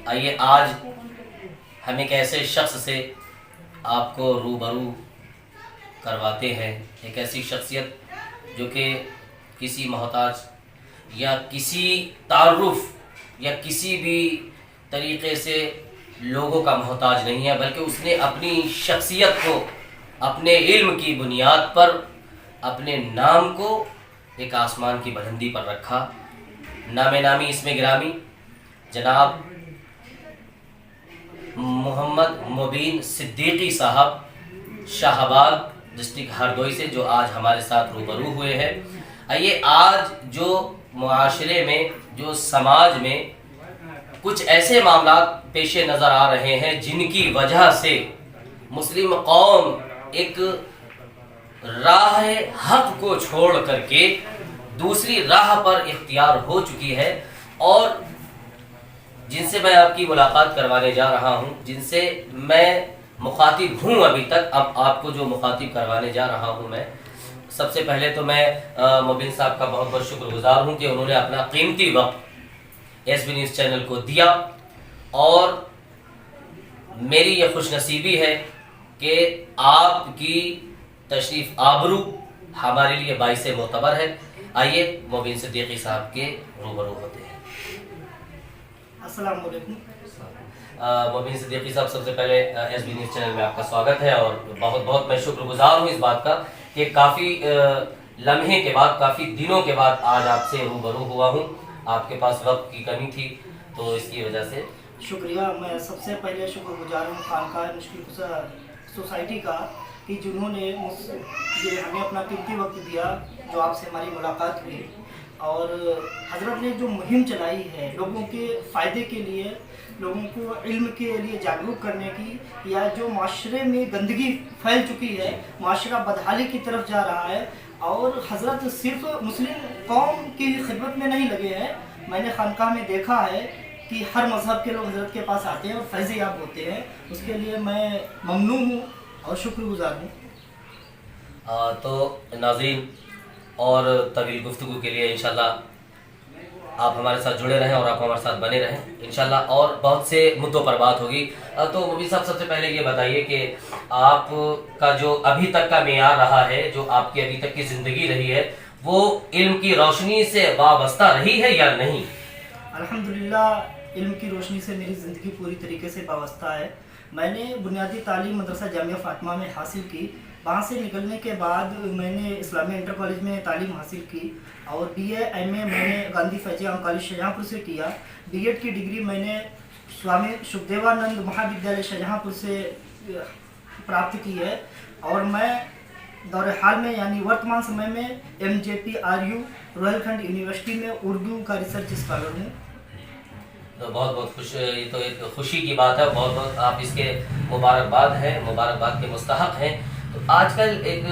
آئیے آج ہم ایک ایسے شخص سے آپ کو روبرو کرواتے ہیں، ایک ایسی شخصیت جو کہ کسی محتاج یا کسی تعارف یا کسی بھی طریقے سے لوگوں کا محتاج نہیں ہے، بلکہ اس نے اپنی شخصیت کو اپنے علم کی بنیاد پر اپنے نام کو ایک آسمان کی بلندی پر رکھا۔ نام نامی اسم گرامی جناب محمد مبین صدیقی صاحب شاہ آباد ڈسٹرکٹ ہردوئی سے، جو آج ہمارے ساتھ روبرو ہوئے ہیں۔ آئیے آج جو معاشرے میں، جو سماج میں کچھ ایسے معاملات پیش نظر آ رہے ہیں جن کی وجہ سے مسلم قوم ایک راہ حق کو چھوڑ کر کے دوسری راہ پر اختیار ہو چکی ہے، اور جن سے میں آپ کی ملاقات کروانے جا رہا ہوں، جن سے میں مخاطب ہوں ابھی تک، اب آپ کو جو مخاطب کروانے جا رہا ہوں میں، سب سے پہلے تو میں مبین صاحب کا بہت بہت شکر گزار ہوں کہ انہوں نے اپنا قیمتی وقت ایس بی نیوز چینل کو دیا، اور میری یہ خوش نصیبی ہے کہ آپ کی تشریف آبرو ہمارے لیے باعث معتبر ہے۔ آئیے مبین صدیقی صاحب کے روبرو ہوتے ہیں۔ السلام علیکم۔ مبین صدیقی صاحب، سب سے پہلے ایس بی نیوز چینل میں آپ کا سواگت ہے، اور بہت بہت میں شکر گزار ہوں اس بات کا کہ کافی لمحے کے بعد، کافی دنوں کے بعد آج آپ سے روبرو ہوا ہوں۔ آپ کے پاس وقت کی کمی تھی تو اس کی وجہ سے شکریہ۔ میں سب سے پہلے شکر گزار ہوں خانقاہ مشکل کشا سوسائٹی کا کہ جنہوں نے یہ ہمیں اپنا قیمتی وقت دیا، جو آپ سے ہماری ملاقات ہوئی، اور حضرت نے جو مہم چلائی ہے لوگوں کے فائدے کے لیے، لوگوں کو علم کے لیے جاگرک کرنے کی، یا جو معاشرے میں گندگی پھیل چکی ہے، معاشرہ بدحالی کی طرف جا رہا ہے، اور حضرت صرف مسلم قوم کی خدمت میں نہیں لگے ہیں۔ میں نے خانقاہ میں دیکھا ہے کہ ہر مذہب کے لوگ حضرت کے پاس آتے ہیں اور فیض یاب ہوتے ہیں، اس کے لیے میں ممنون ہوں اور شکر گزار ہوں۔ تو ناظرین، اور طویل گفتگو کے لیے انشاءاللہ آپ ہمارے ساتھ جڑے رہیں اور آپ ہمارے ساتھ بنے رہیں انشاءاللہ، اور بہت سے مدعوں پر بات ہوگی۔ تو مبین صاحب، سب سے پہلے یہ بتائیے کہ آپ کا جو ابھی تک کا معیار رہا ہے، جو آپ کی ابھی تک کی زندگی رہی ہے، وہ علم کی روشنی سے وابستہ رہی ہے یا نہیں؟ الحمدللہ علم کی روشنی سے میری زندگی پوری طریقے سے وابستہ ہے۔ میں نے بنیادی تعلیم مدرسہ جامعہ فاطمہ میں حاصل کی، وہاں سے نکلنے کے بعد میں نے اسلامیہ انٹر کالج میں تعلیم حاصل کی، اور بی اے ایم اے میں نے گاندھی فیض عام کالج شاہجہاں پور سے کیا۔ بی ایڈ کی ڈگری میں نے سوامی شکدیوانند مہا ودیالیہ شاہجہاں پور سے پراپت کی ہے، اور میں دور حال میں یعنی ورتمان سمے میں M J P R U Rohilkhand university میں اردو کا ریسرچ اسکالر ہوں۔ تو بہت بہت یہ تو ایک خوشی کی بات ہے، بہت بہت آپ اس کے مبارکباد ہیں، مبارکباد کے مستحق ہیں۔ تو آج کل ایک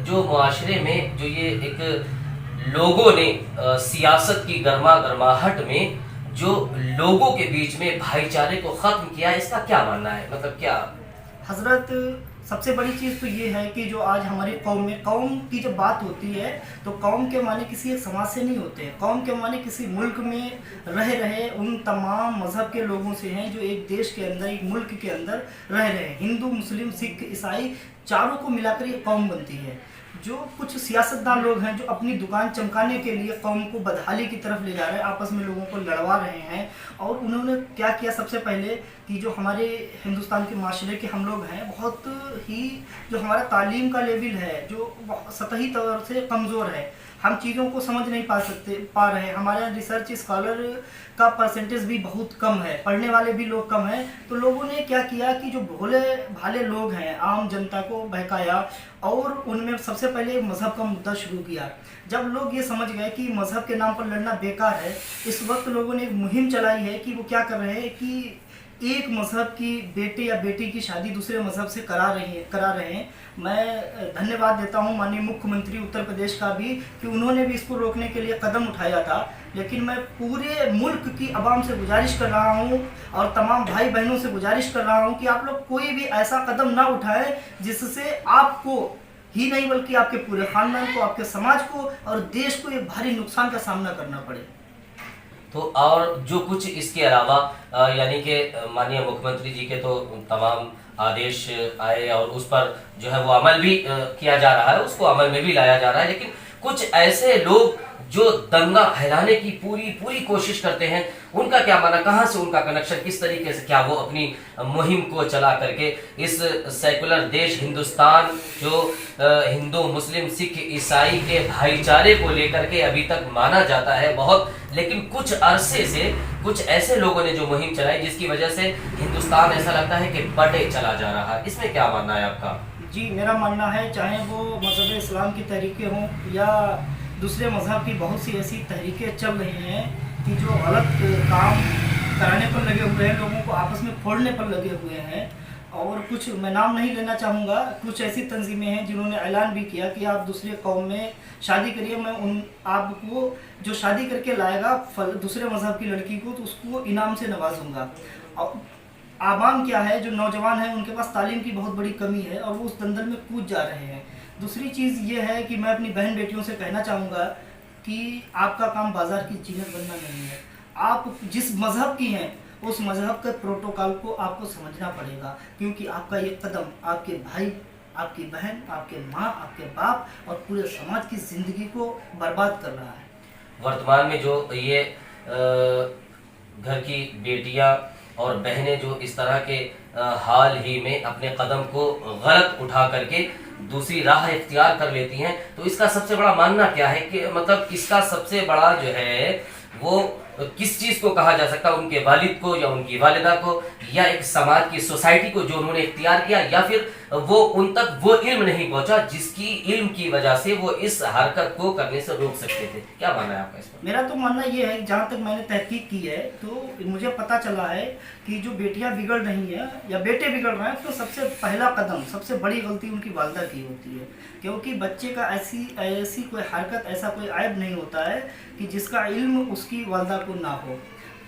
جو معاشرے میں جو یہ ایک لوگوں نے سیاست کی گرماہٹ میں جو لوگوں کے بیچ میں بھائی چارے کو ختم کیا، اس کا کیا ماننا ہے؟ مطلب کیا حضرت، سب سے بڑی چیز تو یہ ہے کہ جو آج ہماری قوم میں، قوم کی جب بات ہوتی ہے تو قوم کے معنی کسی ایک سماج سے نہیں ہوتے ہیں، قوم کے معنی کسی ملک میں رہے ان تمام مذہب کے لوگوں سے ہیں جو ایک دیش کے اندر، ایک ملک کے اندر رہ رہے ہیں۔ ہندو، مسلم، سکھ، عیسائی، چاروں کو ملا کر یہ قوم بنتی ہے۔ جو کچھ سیاستدان لوگ ہیں جو اپنی دکان چمکانے کے لیے قوم کو بدحالی کی طرف لے جا رہے ہیں، آپس میں لوگوں کو لڑوا رہے ہیں، اور انہوں نے کیا کیا؟ سب سے پہلے کہ جو ہمارے ہندوستان کے معاشرے کے ہم لوگ ہیں، بہت ہی جو ہمارا تعلیم کا لیول ہے جو سطحی طور سے کمزور ہے، ہم چیزوں کو سمجھ نہیں پا رہے ہیں، ہمارے یہاں ریسرچ اسکالر کا پرسنٹیج بھی بہت کم ہے، پڑھنے والے بھی لوگ کم ہیں۔ تو لوگوں نے کیا کیا کہ جو بھولے بھالے لوگ ہیں، عام جنتا کو بہکایا، اور ان میں سب سے پہلے مذہب کا مدعا شروع کیا۔ جب لوگ یہ سمجھ گئے کہ مذہب کے نام پر لڑنا بیکار ہے، اس وقت لوگوں نے ایک مہم چلائی ہے کہ وہ کیا کر رہے ہیں کہ ایک مذہب کی بیٹے یا بیٹی کی شادی دوسرے مذہب سے کرا رہے ہیں۔ میں دھنیہ واد دیتا ہوں ماننی مکھیہ منتری اتر پردیش کا بھی کہ انہوں نے بھی اس کو روکنے کے لیے قدم اٹھایا تھا، لیکن میں پورے ملک کی عوام سے گزارش کر رہا ہوں اور تمام بھائی بہنوں سے گزارش کر رہا ہوں کہ آپ لوگ کوئی بھی ایسا قدم نہ اٹھائیں جس سے آپ کو ہی نہیں بلکہ آپ کے پورے خاندان کو، آپ کے سماج کو اور دیش کو ایک بھاری نقصان کا سامنا کرنا پڑے۔ तो और जो कुछ इसके अलावा यानी कि माननीय मुख्यमंत्री जी के तो तमाम आदेश आए और उस पर जो है वो अमल भी किया जा रहा है, उसको अमल में भी लाया जा रहा है, लेकिन कुछ ऐसे लोग जो दंगा फैलाने की पूरी पूरी कोशिश करते हैं, उनका क्या माना, कहाँ से उनका कनेक्शन, किस तरीके से क्या वो अपनी मुहिम को चला करके इस सेकुलर देश हिंदुस्तान जो हिंदू मुस्लिम सिख ईसाई के भाईचारे को लेकर के अभी तक माना जाता है बहुत, लेकिन कुछ अरसे से कुछ ऐसे लोगों ने जो मुहिम चलाई जिसकी वजह से हिंदुस्तान ऐसा लगता है कि बटे चला जा रहा है, इसमें क्या मानना है आपका? जी, मेरा मानना है चाहे वो मज़हब इस्लाम की तहरीकें हों या दूसरे मज़हब की बहुत सी ऐसी तहरीकें चल रही हैं कि जो गलत काम कराने पर लगे हुए हैं, लोगों को आपस में फोड़ने पर लगे हुए हैं। और कुछ, मैं नाम नहीं लेना चाहूँगा, कुछ ऐसी तंजीमें हैं जिन्होंने ऐलान भी किया कि आप दूसरे कौम में शादी करिए, मैं उन आपको जो शादी करके लाएगा दूसरे मज़हब की लड़की को तो उसको इनाम से नवाजूंगा। और आवाम क्या है, जो नौजवान हैं उनके पास तालीम की बहुत बड़ी कमी है और वो उस दलदल में कूद जा रहे हैं। दूसरी चीज़ ये है कि मैं अपनी बहन बेटियों से कहना चाहूँगा कि आपका काम बाजार की चीज़ें बनना नहीं है। आप जिस मज़हब की हैं उस मज़हब के प्रोटोकॉल को आपको समझना पड़ेगा, क्योंकि आपका ये कदम आपके भाई, आपकी बहन, आपके माँ, आपके बाप और पूरे समाज की ज़िंदगी को बर्बाद कर रहा है। वर्तमान में जो ये घर की बेटियां और बहनें जो इस तरह के हाल ही में अपने कदम को गलत उठा करके दूसरी राह इख्तियार कर लेती हैं, तो इसका सबसे बड़ा मानना क्या है कि मतलब इसका सबसे बड़ा जो है वो किस चीज़ को कहा जा सकता है, उनके वालिद को या उनकी वालिदा को या एक समाज की सोसाइटी को जो उन्होंने इख्तियार किया, या फिर वो उन तक वो इल्म नहीं पहुंचा जिसकी इल्म की वजह से वो इस हरकत को करने से रोक सकते थे? क्या मानना है आपका इस पर? मेरा तो मानना ये है, जहाँ तक मैंने तहकीक की है तो मुझे पता चला है कि जो बेटियां बिगड़ रही हैं या बेटे बिगड़ रहे हैं, तो सबसे पहला कदम, सबसे बड़ी गलती उनकी वालिदा की होती है, क्योंकि बच्चे का ऐसी कोई हरकत, ऐसा कोई ऐब नहीं होता है कि जिसका इल्म उसकी वालिदा को ना हो,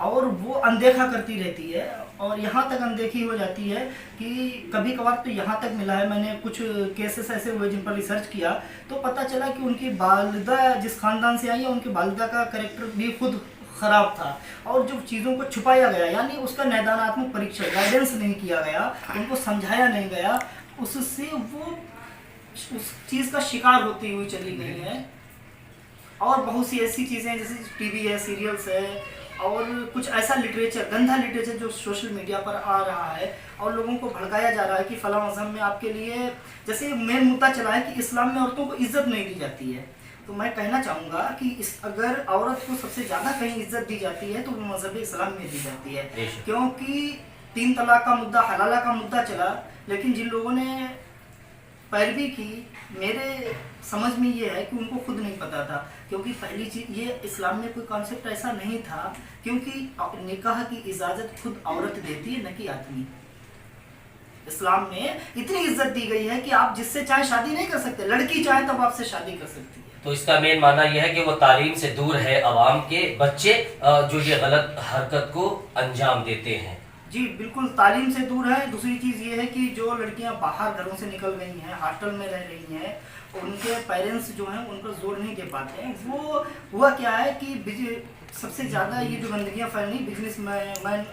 और वो अनदेखा करती रहती है। और यहाँ तक अनदेखी हो जाती है कि कभी कभार तो यहाँ तक मिला है, मैंने कुछ केसेस ऐसे हुए जिन पर रिसर्च किया तो पता चला कि उनकी वालिदा जिस खानदान से आई है, उनकी वालिदा का कैरेक्टर भी खुद ख़राब था, और जो चीज़ों को छुपाया गया, यानी उसका नैदानात्मक परीक्षण, गाइडेंस नहीं किया गया, उनको समझाया नहीं गया, उससे वो उस चीज़ का शिकार होती हुई चली गई है। और बहुत सी ऐसी चीज़ें जैसे टीवी है, सीरियल्स है, और कुछ ऐसा लिटरेचर, गंदा लिटरेचर जो सोशल मीडिया पर आ रहा है और लोगों को भड़काया जा रहा है कि फला मज़हब में आपके लिए, जैसे मेन मुद्दा चला है कि इस्लाम में औरतों को इज्जत नहीं दी जाती है। तो मैं कहना चाहूँगा कि अगर औरत को सबसे ज़्यादा कहीं इज्जत दी जाती है तो वो मज़हब इस्लाम में दी जाती है, क्योंकि 3 तलाक का मुद्दा, हलाला का मुद्दा चला, लेकिन जिन लोगों ने पैरवी की, मेरे समझ में ये है कि उनको खुद नहीं पता था, क्योंकि पहली चीज़ ये इस्लाम में कोई कॉन्सेप्ट ऐसा नहीं था, क्योंकि निकाह की इजाज़त खुद औरत देती है, न कि आदमी। इस्लाम में इतनी इज्जत दी गई है कि आप जिससे चाहे शादी नहीं कर सकते, लड़की चाहे तब आपसे शादी कर सकती है। तो इसका मेन मानना यह है कि वो तालीम से दूर है, अवाम के बच्चे जो ये गलत हरकत को अंजाम देते हैं। जी बिल्कुल, तालीम से दूर है। दूसरी चीज़ ये है कि जो लड़कियां बाहर घरों से निकल गई हैं, हॉस्टल में रह रही हैं, उनके पेरेंट्स जो हैं उन पर जोर नहीं दे पाते हैं। वो हुआ क्या है कि सबसे ज़्यादा ये जो गंदगियाँ फैली बिजनेस मैन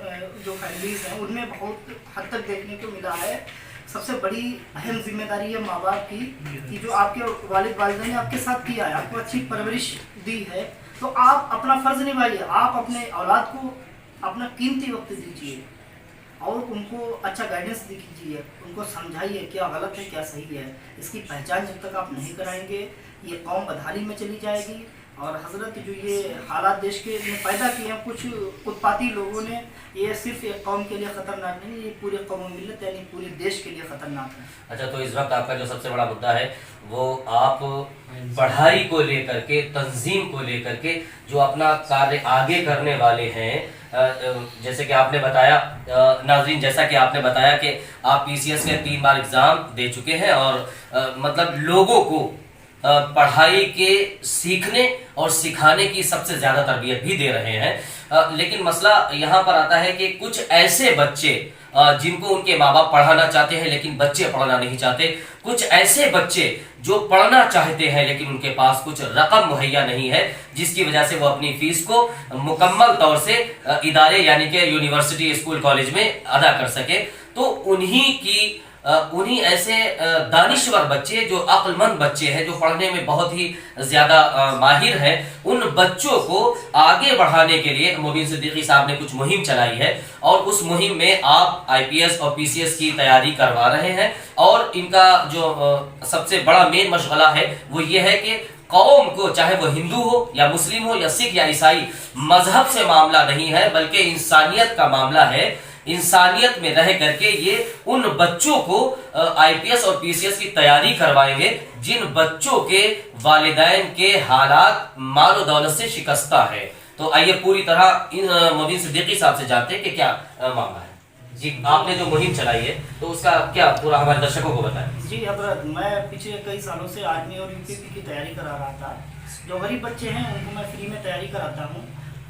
जो फैमिलीज हैं उनमें बहुत हद तक देखने को मिला है। सबसे बड़ी अहम जिम्मेदारी है माँ बाप की कि जो आपके वालिद वालिदा ने आपके साथ किया है, आपको अच्छी परवरिश दी है, तो आप अपना फ़र्ज़ निभाइए। आप अपने औलाद को अपना कीमती वक्त दीजिए और उनको अच्छा गाइडेंस दीजिए, उनको समझाइए क्या गलत है क्या सही है। इसकी पहचान जब तक आप नहीं कराएंगे ये कौम बदहाली में चली जाएगी। और हजरत जो ये हालात देश के में पैदा किए हैं कुछ उत्पाती लोगों ने, ये सिर्फ एक कौम के लिए ख़तरनाक नहीं, ये पूरे कौम मिलत यानी पूरे देश के लिए ख़तरनाक है। अच्छा, तो इस वक्त आपका जो सबसे बड़ा मुद्दा है वो आप पढ़ाई को लेकर के, तंजीम को लेकर के जो अपना कार्य आगे करने वाले हैं, जैसे कि आपने बताया नाज़रीन, जैसा कि आपने बताया कि आप PCS के 3 बार एग्ज़ाम दे चुके हैं और मतलब लोगों को पढ़ाई के सीखने और सिखाने की सबसे ज़्यादा तरबियत भी दे रहे हैं। लेकिन मसला यहाँ पर आता है कि कुछ ऐसे बच्चे जिनको उनके माँ बाप पढ़ाना चाहते हैं लेकिन बच्चे पढ़ना नहीं चाहते, कुछ ऐसे बच्चे जो पढ़ना चाहते हैं लेकिन उनके पास कुछ रकम मुहैया नहीं है, जिसकी वजह से वो अपनी फीस को मुकम्मल तौर से इदारे यानी कि यूनिवर्सिटी स्कूल कॉलेज में अदा कर सके। तो उन्हीं ऐसे दानिश्वर बच्चे जो अक्लमंद बच्चे हैं, जो पढ़ने में बहुत ही ज़्यादा माहिर हैं, उन बच्चों को आगे बढ़ाने के लिए मोबिन सिद्दीकी साहब ने कुछ मुहिम चलाई है और उस मुहिम में आप IPS और PCS की तैयारी करवा रहे हैं। और इनका जो सबसे बड़ा मेन मशगला है वो ये है कि कौम को, चाहे वो हिंदू हो या मुस्लिम हो या सिख या ईसाई, मजहब से मामला नहीं है बल्कि इंसानियत का मामला है। इंसानियत में रह करके ये उन बच्चों को IPS और PCS की तैयारी करवाएंगे जिन बच्चों के वालिदैन के हालात माल और दौलत से शिकस्ता है। तो आइए पूरी तरह इन मोबिन सिद्दीकी साहब से जानते हैं कि क्या मामला है। जी, आपने जो मुहिम चलाई है तो उसका क्या पूरा हमारे दर्शकों को बताएं। जी हजरत, मैं पिछले कई सालों से आर्मी और UPP की तैयारी करा रहा था। जो गरीब बच्चे हैं उनको मैं फ्री में तैयारी कराता हूँ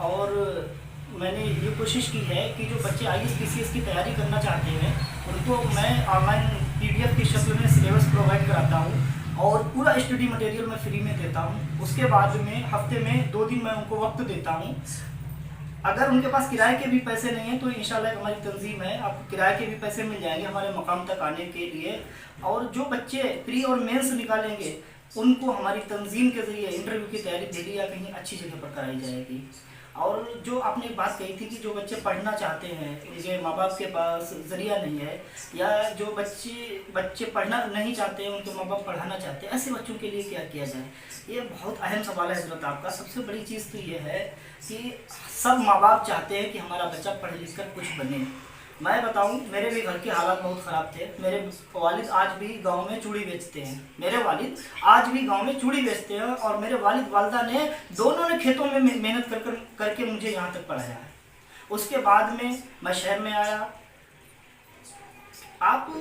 और मैंने ये कोशिश की है कि जो बच्चे IAS PCS की तैयारी करना चाहते हैं उनको मैं ऑनलाइन PDF की शक्ल में सिलेबस प्रोवाइड कराता हूँ और पूरा स्टडी मटेरियल मैं फ्री में देता हूँ। उसके बाद में हफ्ते में 2 दिन मैं उनको वक्त देता हूँ। अगर उनके पास किराए के भी पैसे नहीं हैं तो इंशाल्लाह हमारी तंजीम है, आपको किराए के भी पैसे मिल जाएंगे हमारे मकाम तक आने के लिए। और जो बच्चे प्री और मेंस निकालेंगे उनको हमारी तंजीम के ज़रिए इंटरव्यू की तैयारी दिल्ली या कहीं अच्छी जगह पर कराई जाएगी। और जो आपने एक बात कही थी कि जो बच्चे पढ़ना चाहते हैं, उनके माँ बाप के पास ज़रिया नहीं है, या जो बच्चे पढ़ना नहीं चाहते हैं, उनके माँ बाप पढ़ाना चाहते हैं, ऐसे बच्चों के लिए क्या किया जाए? ये बहुत अहम सवाल है हजरत आपका। सबसे बड़ी चीज़ तो ये है कि सब माँ बाप चाहते हैं कि हमारा बच्चा पढ़ लिख कर कुछ बने। मैं बताऊं, मेरे भी घर के हालात बहुत ख़राब थे। मेरे वालिद आज भी गांव में चूड़ी बेचते हैं। मेरे वालिद आज भी गांव में चूड़ी बेचते हैं और मेरे वालिद वालदा ने दोनों ने खेतों में मेहनत करके मुझे यहाँ तक पढ़ाया है। उसके बाद में मैं शहर में आया। आप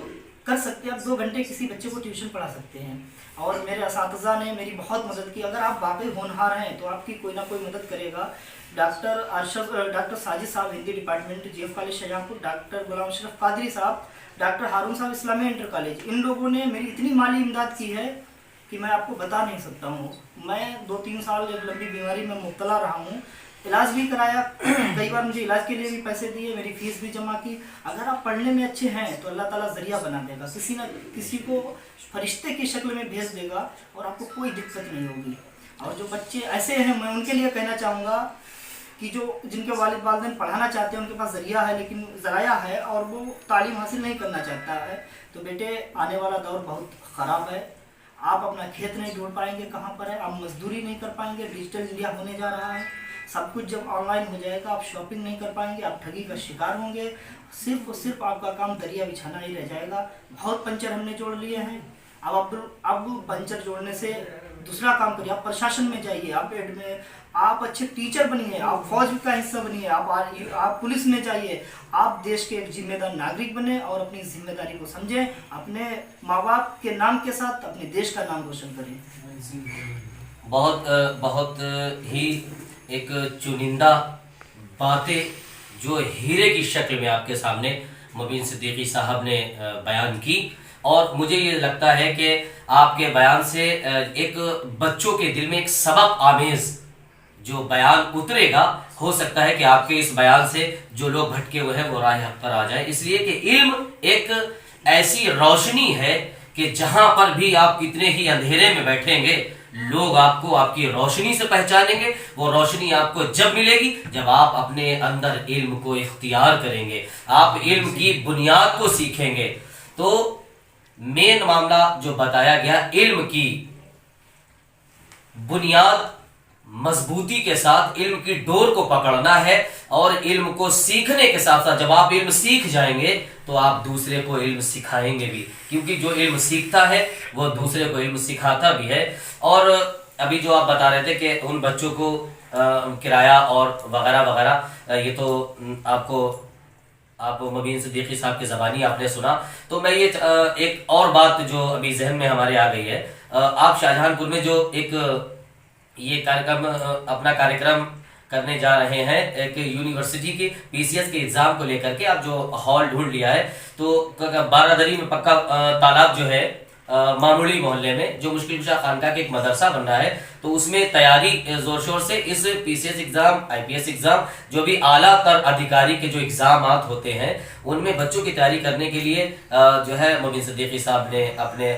कर सकते हैं, आप 2 घंटे किसी बच्चे को ट्यूशन पढ़ा सकते हैं और मेरे असातिज़ा ने मेरी बहुत मदद की। अगर आप वाकई होनहार हैं तो आपकी कोई ना कोई मदद करेगा। डॉक्टर साजिद साहब Hindi department GF college Shahjahanpur, doctor Ghulam Ashraf Qadri साहब, डॉक्टर हारून साहब इस्लामी इंटर कॉलेज, इन लोगों ने मेरी इतनी माली इमदाद की है कि मैं आपको बता नहीं सकता हूँ। मैं 2-3 साल एक लंबी बीमारी में मुब्तला रहा हूँ, इलाज भी कराया, कई बार मुझे इलाज के लिए भी पैसे दिए, मेरी फीस भी जमा की। अगर आप पढ़ने में अच्छे हैं तो अल्लाह ताला ज़रिया बना देगा, किसी न किसी को फरिश्ते की शक्ल में भेज देगा और आपको कोई दिक्कत नहीं होगी। और जो बच्चे ऐसे हैं, मैं उनके लिए कहना चाहूँगा कि जो जिनके वालिद वालिदैन पढ़ाना चाहते हैं, उनके पास ज़रिया है लेकिन ज़राया है और वो तालीम हासिल नहीं करना चाहता है, तो बेटे आने वाला दौर बहुत ख़राब है। आप अपना खेत नहीं ढूंढ पाएंगे कहाँ पर है, आप मजदूरी नहीं कर पाएंगे। डिजिटल इंडिया होने जा रहा है, सब कुछ जब ऑनलाइन हो जाएगा आप शॉपिंग नहीं कर पाएंगे, आप ठगी का शिकार होंगे। सिर्फ और सिर्फ आपका काम दरिया बिछाना ही रह जाएगा। बहुत पंचर हमने जोड़ लिए हैं, अब पंचर जोड़ने से दूसरा काम करिए। आप प्रशासन में जाइए, आप अच्छे टीचर बनिए, आप फौज का हिस्सा बनिए, आप पुलिस में जाइए। आप देश के एक जिम्मेदार नागरिक बने और अपनी जिम्मेदारी को समझें। अपने माँ बाप के नाम के साथ अपने देश का नाम रोशन करें। बहुत ही एक चुनिंदा बातें जो हीरे की शक्ल में आपके सामने मोबिन सिद्दीकी साहब ने बयान की, और मुझे ये लगता है कि आपके बयान से एक बच्चों के दिल में एक सबक आमेज जो बयान उतरेगा, हो सकता है कि आपके इस बयान से जो लोग भटके हुए हैं वो राह हक पर आ जाए। इसलिए कि इल्म एक ऐसी रोशनी है कि जहां पर भी आप कितने ही अंधेरे में बैठेंगे, लोग आपको आपकी रोशनी से पहचानेंगे। वो रोशनी आपको जब मिलेगी जब आप अपने अंदर इल्म को इख्तियार करेंगे, आप इल्म की बुनियाद को सीखेंगे। तो मेन मामला जो बताया गया, इल्म की बुनियाद मजबूती के साथ इल्म की डोर को पकड़ना है, और इल्म को सीखने के साथ साथ जब आप इल्म सीख जाएंगे तो आप दूसरे को इल्म सिखाएंगे भी, क्योंकि जो इल्म सीखता है वो दूसरे को इल्म सिखाता भी है। और अभी जो आप बता रहे थे कि उन बच्चों को किराया और वगैरह वगैरह, ये तो आपको आप मुबीन सिद्दीकी साहब की ज़बानी आपने सुना, तो मैं ये एक और बात जो अभी जहन में हमारे आ गई है, आप शाहजहांपुर में जो एक ये कार्यक्रम अपना कार्यक्रम करने जा रहे हैं, एक यूनिवर्सिटी के पीसीएस के एग्जाम को लेकर के आप जो हॉल ढूंढ लिया है, तो बारादरी में पक्का तालाब जो है मामूली मोहल्ले में जो मुश्किल कुशा खानका के एक मदरसा बन रहा है, तो उसमें तैयारी जोर शोर से इस पीसीएस एग्जाम, आईपीएस एग्जाम, जो भी आला तर अधिकारी के जो एग्जाम होते हैं उनमें बच्चों की तैयारी करने के लिए जो है मुबीन सिद्दीकी साहब ने अपने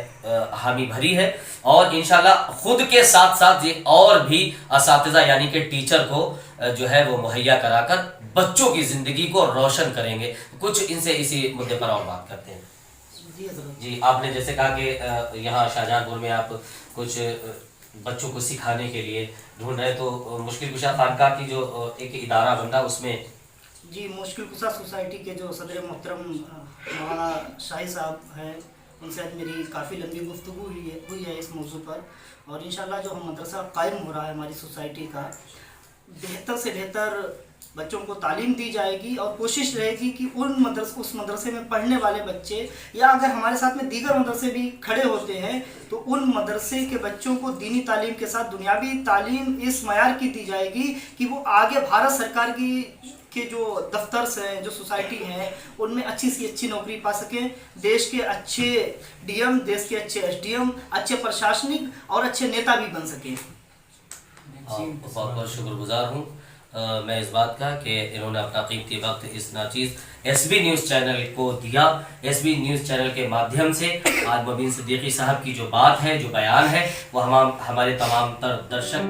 हामी भरी है, और इंशाल्लाह खुद के साथ साथ ये और भी असातिज़ा यानी कि टीचर को जो है वो मुहैया कराकर बच्चों की जिंदगी को रोशन करेंगे। कुछ इनसे इसी मुद्दे पर और बात करते हैं। जी, आपने जैसे कहा कि यहाँ शाहजहांपुर में आप कुछ बच्चों को सिखाने के लिए ढूंढ रहे, तो मुश्किल कुशा खानका की जो एक इदारा बन रहा उसमें जी मुश्किल कुशा सोसाइटी के जो सदर मोहतरम मौलाना शाही साहब हैं, उनसे आज मेरी काफ़ी लंबी गुफ्तगू हुई है इस मौजू पर, और इंशाल्लाह जो हम मदरसा कायम हो रहा है हमारी सोसाइटी का, बेहतर से बेहतर बच्चों को तालीम दी जाएगी, और कोशिश रहेगी कि उस मदरसे में पढ़ने वाले बच्चे, या अगर हमारे साथ में दीगर मदरसे भी खड़े होते हैं, तो उन मदरसे के बच्चों को दीनी तालीम के साथ दुनियावी तालीम इस मयार की दी जाएगी कि वो आगे भारत सरकार के जो दफ्तर हैं, जो सोसाइटी हैं, उनमें अच्छी सी अच्छी नौकरी पा सकें, देश के अच्छे डीएम, देश के अच्छे एसडीएम, अच्छे प्रशासनिक और अच्छे नेता भी बन सकें। बहुत बहुत शुक्रगुजार हूँ मैं इस बात का कि इन्होंने अपना कीमती वक्त इस नाचीज़ एसबी न्यूज़ चैनल को दिया। एसबी न्यूज़ चैनल के माध्यम से आज मुबीन सिद्दीकी साहब की जो बात है, जो बयान है, वो हमारे तमाम तर दर्शक